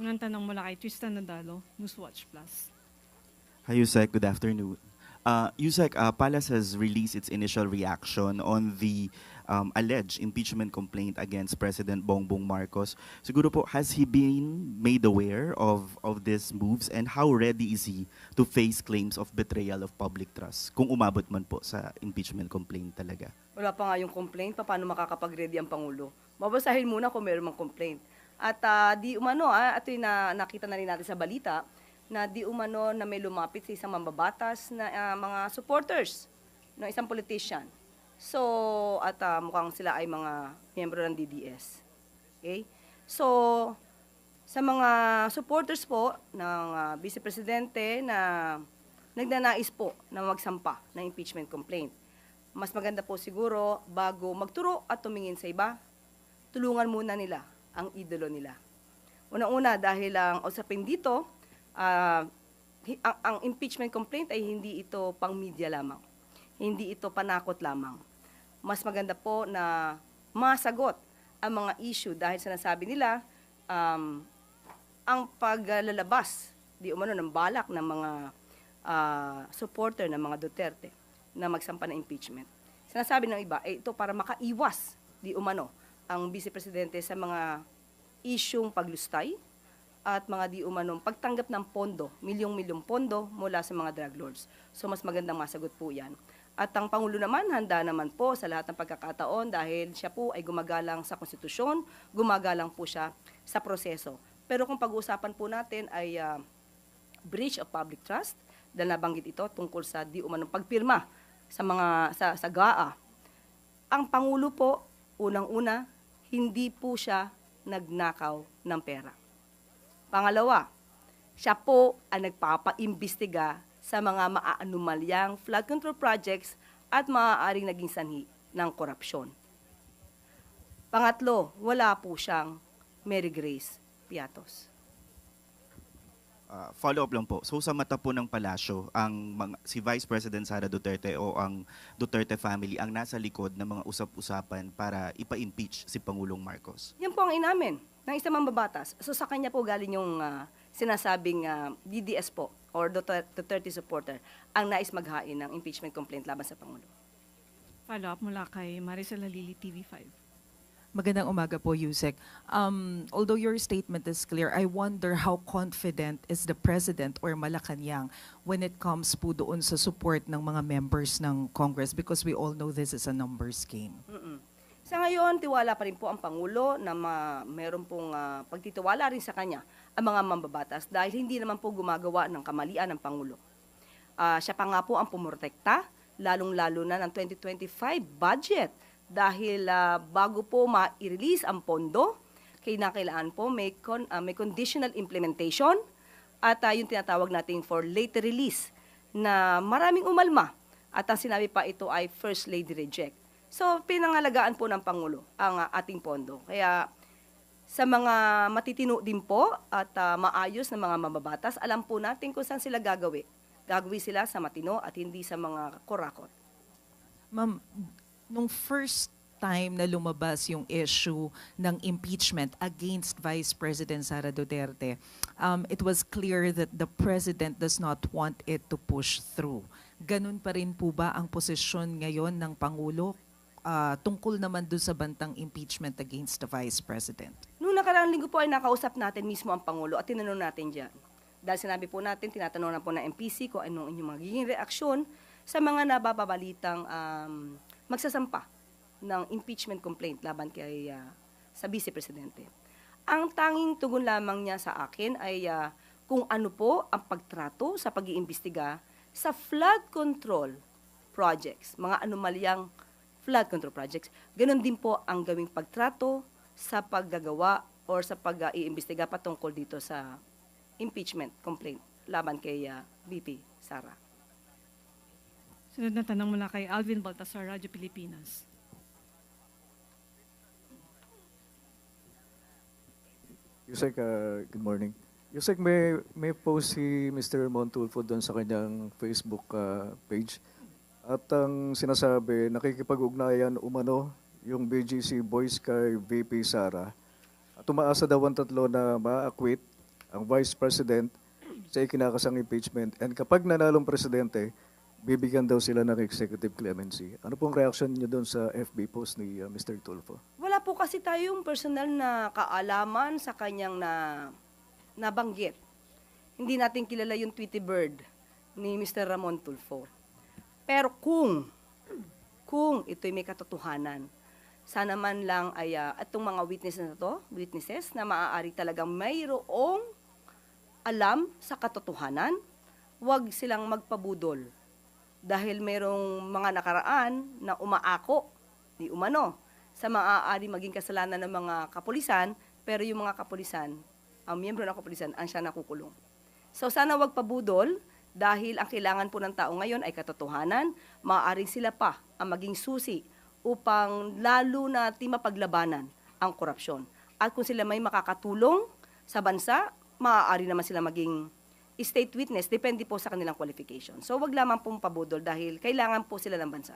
Unang tanong mula kay Tristan Nadalo, Newswatch Plus. Hi, Yusek. Good afternoon. Yusek, Palace has released its initial reaction on the alleged impeachment complaint against President Bongbong Marcos. Siguro po, has he been made aware of these moves, and how ready is he to face claims of betrayal of public trust kung umabot man po sa impeachment complaint talaga? Wala pa nga yung complaint, paano makakapag-ready ang Pangulo? Babasahin muna kung meron mang complaint. At di umano, ito yung nakita na rin natin sa balita, na di umano na may lumapit sa isang mambabatas na mga supporters ng isang politician. So, at mukhang sila ay mga miyembro ng DDS. Okay? So, sa mga supporters po ng Vice Presidente na nagnanais po na magsampa ng impeachment complaint, mas maganda po siguro bago magturo at tumingin sa iba, tulungan muna nila ang idolo nila. Unang-una dahil ang usapin dito, ang impeachment complaint ay hindi ito pang media lamang. Hindi ito panakot lamang. Mas maganda po na masagot ang mga issue dahil sinasabi nila ang paglalabas di umano ng balak ng mga supporter ng mga Duterte na magsampa ng impeachment. Sinasabi ng iba, ito para makaiwas di umano ang Vice Presidente sa mga isyung paglustay at mga di umanong pagtanggap ng pondo, milyong-milyong pondo mula sa mga drug lords. So mas magandang masagot po yan. At ang Pangulo naman, handa naman po sa lahat ng pagkakataon dahil siya po ay gumagalang sa konstitusyon, gumagalang po siya sa proseso. Pero kung pag-uusapan po natin ay breach of public trust, dahil nabanggit ito tungkol sa di umanong pagpirma sa GAA. Ang Pangulo po, unang-una, hindi po siya nagnakaw ng pera. Pangalawa, siya po ang nagpapaimbestiga sa mga maaanumalyang flood control projects at maaaring naging sanhi ng korupsyon. Pangatlo, wala po siyang Mary Grace Piatos. Follow-up lang po. So sa mata po ng palasyo, si Vice President Sara Duterte o ang Duterte family ang nasa likod ng mga usap-usapan para ipa-impeach si Pangulong Marcos? Yan po ang inamin ng isang mambabatas. So sa kanya po galing yung sinasabing DDS po or Duterte supporter ang nais maghain ng impeachment complaint laban sa Pangulo. Follow-up mula kay Maricel Halili, TV5. Magandang umaga po, Yusek. Although your statement is clear, I wonder how confident is the President or Malacanang when it comes po doon sa support ng mga members ng Congress because we all know this is a numbers game. Sa ngayon, tiwala pa rin po ang Pangulo na meron pong pagtitiwala rin sa kanya ang mga mambabatas dahil hindi naman po gumagawa ng kamalian ng Pangulo. Siya pa nga po ang pumortekta, lalong-lalo na ng 2025 budget dahil bago po ma-release ang pondo, kailangan po may conditional implementation at yung tinatawag natin for later release na maraming umalma at ang sinabi pa ito ay First Lady reject. So pinangalagaan po ng Pangulo ang ating pondo. Kaya sa mga matitino din po at maayos na mga mababatas, alam po natin kung saan sila gagawi. Gagawi sila sa matino at hindi sa mga korakot. Ma'am, nung first time na lumabas yung issue ng impeachment against Vice President Sara Duterte, it was clear that the President does not want it to push through. Ganun pa rin po ba ang posisyon ngayon ng Pangulo tungkol naman doon sa bantang impeachment against the Vice President? Noong nakaraang linggo po ay nakausap natin mismo ang Pangulo at tinanong natin dyan. Dahil sinabi po natin, tinatanong na po ng MPC kung anong inyong magiging reaksyon sa mga nababalitang magsasampa ng impeachment complaint laban kay sa Vice Presidente. Ang tanging tugon lamang niya sa akin ay kung ano po ang pagtrato sa pag-iimbestiga sa flood control projects, mga anomalyang flood control projects. Ganon din po ang gawing pagtrato sa paggagawa or sa pag-iimbestiga patungkol dito sa impeachment complaint laban kay VP Sara. Sunod na tanong mula kay Alvin Baltasar, Radyo Pilipinas. Yusek, good morning. Yusek, may post si Mr. Montulfo doon sa kanyang Facebook page. At ang sinasabi, nakikipag-ugnayan umano yung BGC Boys kay VP Sara. At umaasa daw ang tatlo na ma-acquit ang Vice President sa ikinakasang impeachment. And kapag nanalong presidente, bibigyan daw sila ng executive clemency. Ano pong reaction niyo doon sa FB post ni Mr. Tulfo? Wala po kasi tayong personal na kaalaman sa kanyang nabanggit. Hindi natin kilala yung Tweety Bird ni Mr. Ramon Tulfo. Pero kung ito'y may katotohanan, sana man lang ay itong mga witnesses na maaari talagang mayroong alam sa katotohanan, huwag silang magpabudol. Dahil mayroong mga nakaraan na umaako, di umano, sa maaari maging kasalanan ng mga kapulisan, pero yung mga kapulisan, ang miyembro ng kapulisan, ang siya nakukulong. So sana wag pabudol, dahil ang kailangan po ng tao ngayon ay katotohanan, maaaring sila pa ang maging susi upang lalo na mapaglabanan ang korupsyon. At kung sila may makakatulong sa bansa, maaari naman sila maging state witness, depende po sa kanilang qualification. So wag lamang pong pabudol dahil kailangan po sila ng bansa.